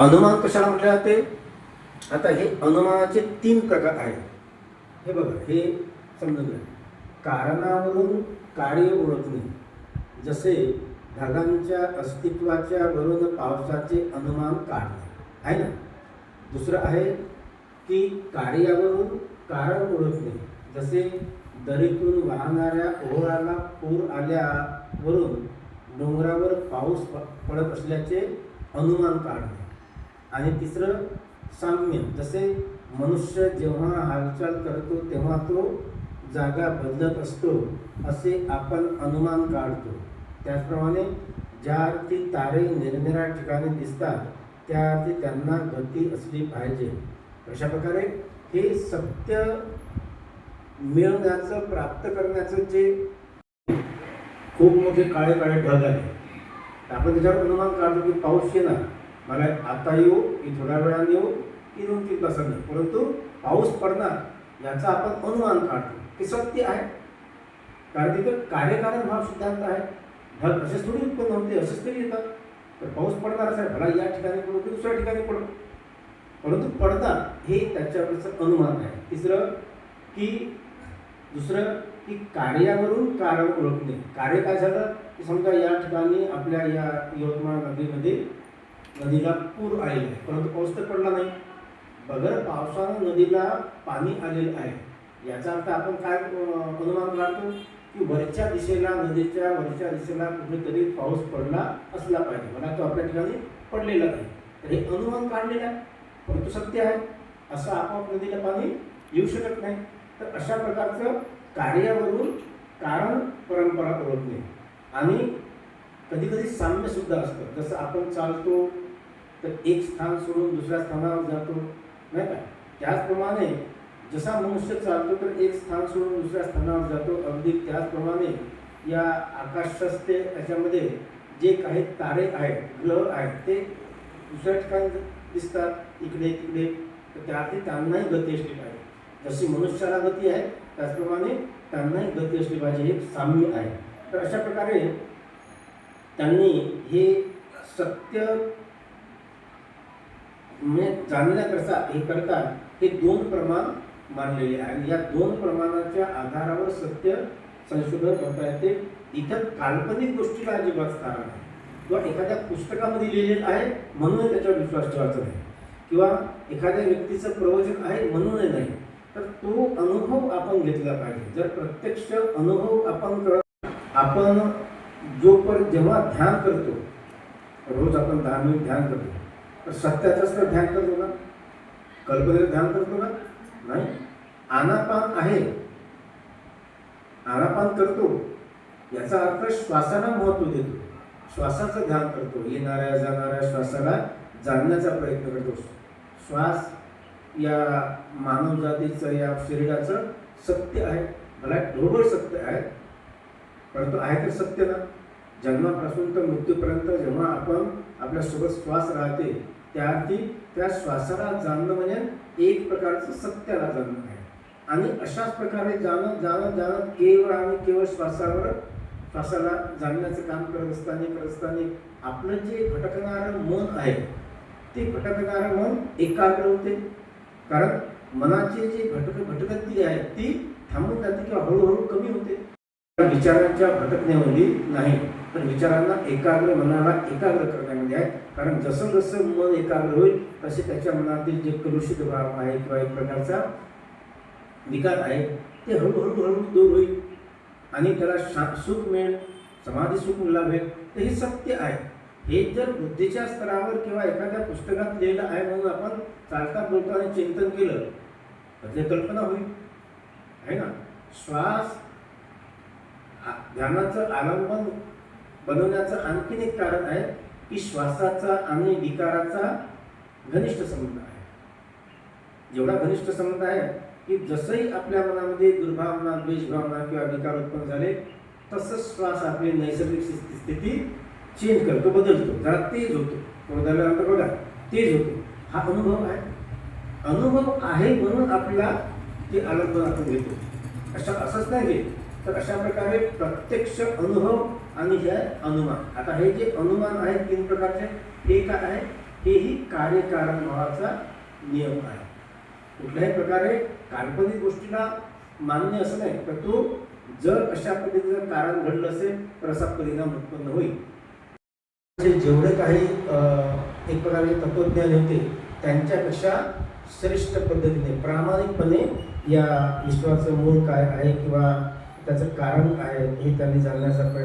अनुमान कशाला म्हटले जाते? आता हे अनुमानाचे 3 प्रकार आहेत. हे बघा, हे समजून घ्या. कारणावरून कार्य ओळखणे, जसे ढगांच्या अस्तित्वाच्या वरून पावसाचे अनुमान काढणे आहे ना. दुसरं आहे की कार्यावरून कारण ओळखणे, जसे दरीतून वाहणाऱ्या ओहोळाला पूर आल्यावरून डोंगरावर पाऊस पडत असल्याचे अनुमान काढणे. आणि तिसरं साम्य, जसे मनुष्य जेव्हा हालचाल करतो तेव्हा तो जागा बदलत असतो असे आपण अनुमान काढतो. त्याचप्रमाणे ज्या अर्थी तारे निरनिराळ्या ठिकाणी दिसतात त्या अर्थी त्यांना गती असली पाहिजे. अशा प्रकारे हे सत्य मिळवण्याचं, प्राप्त करण्याचं जे खूप मोठे काळे काळे ढग आहे, आपण त्याच्यावर अनुमान काढतो की पाऊस येणार, मला आता येऊ की थोड्या वेळाने येऊ की 2-3 तासांनी, परंतु पाऊस पडणार याचा आपण अनुमान काढतो. हे सत्य आहे, कारण तिथं कार्यकारण भाव सिद्धांत आहे. ढग असेच थोडी उत्पन्न होते, असेच तरी येतात. तर पाऊस पडणारच आहे, भला या ठिकाणी पडो की दुसऱ्या ठिकाणी पडो, परंतु पडणार हे त्याच्यावरचं अनुमान आहे. दुसरं की कार्यावरून कारण ओळखणे. कार्य काय झालं की समजा या ठिकाणी आपल्या या यवतमाळ नदीमध्ये नदीला पूर आलेला आहे, परंतु पाऊस तर पडला नाही. बगर पावसानं नदीला पाणी आलेलं आहे, याचा अर्थ आपण काय अनुमान काढतो की वरच्या दिशेला, नदीच्या वरच्या दिशेला कुठेतरी पाऊस पडला असला पाहिजे, मला तो आपल्या ठिकाणी पडलेला नाही. तर हे अनुमान काढलेलं आहे, परंतु सत्य आहे. असं आपोआप नदीला पाणी येऊ शकत नाही. तर अशा प्रकारचं कार्यावरून कारण परंपरा ओळखणे. आणि कधी कधी साम्य सुद्धा असतं, जसं आपण चालतो तर एक स्थान सोडून दुसऱ्या स्थानावर जातो, नाही का. त्याचप्रमाणे जसा मनुष्य चालतो तर एक स्थान सोडून दुसऱ्या स्थानावर जातो, अगदी त्याचप्रमाणे या आकाशस्थे याच्यामध्ये जे काही तारे आहेत, ग्रह आहेत, ते दुसऱ्या ठिकाणी दिसतात, इकडे तिकडे. तर त्याआधी त्यांनाही गती असली पाहिजे. जशी मनुष्याला गती आहे त्याचप्रमाणे त्यांनाही गती असली पाहिजे, हे साम्य आहे. तर अशा प्रकारे त्यांनी हे सत्य जाणण्याकरता हे करतात, हे 2 प्रमाण मानलेले आहे. आणि या 2 प्रमाणाच्या आधारावर सत्य संशोधन करता येते. इथं काल्पनिक गोष्टीला अजिबात स्थान नाही, किंवा एखाद्या पुस्तकामध्ये लिहिलेलं आहे म्हणून त्याच्यावर विश्वास ठेवायचा नाही, किंवा एखाद्या व्यक्तीचं प्रवचन आहे म्हणूनही नाही. तर तो अनुभव आपण घेतला पाहिजे. जर प्रत्यक्ष अनुभव आपण जेव्हा ध्यान करतो, रोज आपण 10 मिनिट ध्यान करतो, तर सत्याचंच तर ध्यान करतो ना, कल्पनेचं ध्यान करतो ना? नाही. आनापान आहे, आनापान करतो याचा अर्थ श्वासाला महत्त्व देतो, श्वासाचं ध्यान करतो, येणाऱ्या जाणाऱ्या श्वासाला जाणण्याचा प्रयत्न करतो. श्वास या मानव जातीचं, या शरीराचं सत्य आहे, मला ढोबळ सत्य आहे, परंतु आहे तर सत्य ना. जन्मापासून तर मृत्यूपर्यंत जेव्हा आपण आपल्यासोबत श्वास राहते त्याआधी त्या श्वासाला जाणणं म्हणजे एक प्रकारचं सत्याला जाणणं आहे. आणि अशाच प्रकारे जाणत केवळ आणि केवळ श्वासाला जाणण्याचं काम करत असताना आपलं जे भटकणारं मन आहे ते भटकणारं मन एकाग्र होते. कारण मनाची जी भटकंती आहे ती थांबून जाते किंवा हळूहळू कमी होते. विचारांच्या भटकण्यामध्ये नाही, पण विचारांना मनाला एकाग्र करण्यामध्ये आहे. कारण जसं जसं मन एकाग्र होईल तसे त्याच्या मनातील जे कलुषित भाव आहे किंवा एक प्रकारचा विकार आहे ते हळूहळू दूर होईल आणि त्याला सुख मिळेल, समाधी सुख लाभेल. तर हे सत्य आहे. हे जर बुद्धीच्या स्तरावर किंवा एखाद्या पुस्तकात लिहिलं आहे म्हणून आपण चालता बोलताना चिंतन केलं तर ते कल्पना होईल, आहे ना. श्वास ध्यानाचं आलंबन बनवण्याचं आणखीन एक कारण आहे की श्वासाचा आणि विकाराचा घनिष्ठ संबंध आहे. जेवढा घनिष्ठ संबंध आहे की जसंही आपल्या मनामध्ये दुर्भावना, द्वेषभावना किंवा विकार उत्पन्न झाले तसंच श्वास आपली नैसर्गिक स्थिती चेंज करतो, बदलतो, जरा तेज होतो, क्रोधानंतर बघा तेज होतो. हा अनुभव आहे. अनुभव आहे म्हणून आपला ते आलंबन आपण घेतो, असंच नाही. तर अशा प्रकारे प्रत्यक्ष अनुभव आणि हे अनुमान. आता हे जे अनुमान आहेत 3 प्रकारचे, एक आहे हेही कार्यकारण भावाचा नियम आहे. कुठल्याही प्रकारे काल्पनिक गोष्टीला मान्य असं नाही, परंतु जर अशा पद्धतीचं कारण घडलं असेल तर असा परिणाम उत्पन्न होईल. जेवढे काही एक प्रकारे तत्वज्ञान होते त्यांच्यापेक्षा श्रेष्ठ पद्धतीने प्रामाणिकपणे या विश्वाचं मूळ काय आहे किंवा त्याचं कारण काय आहे हे त्यांनी जाणण्याचा प्रयत्न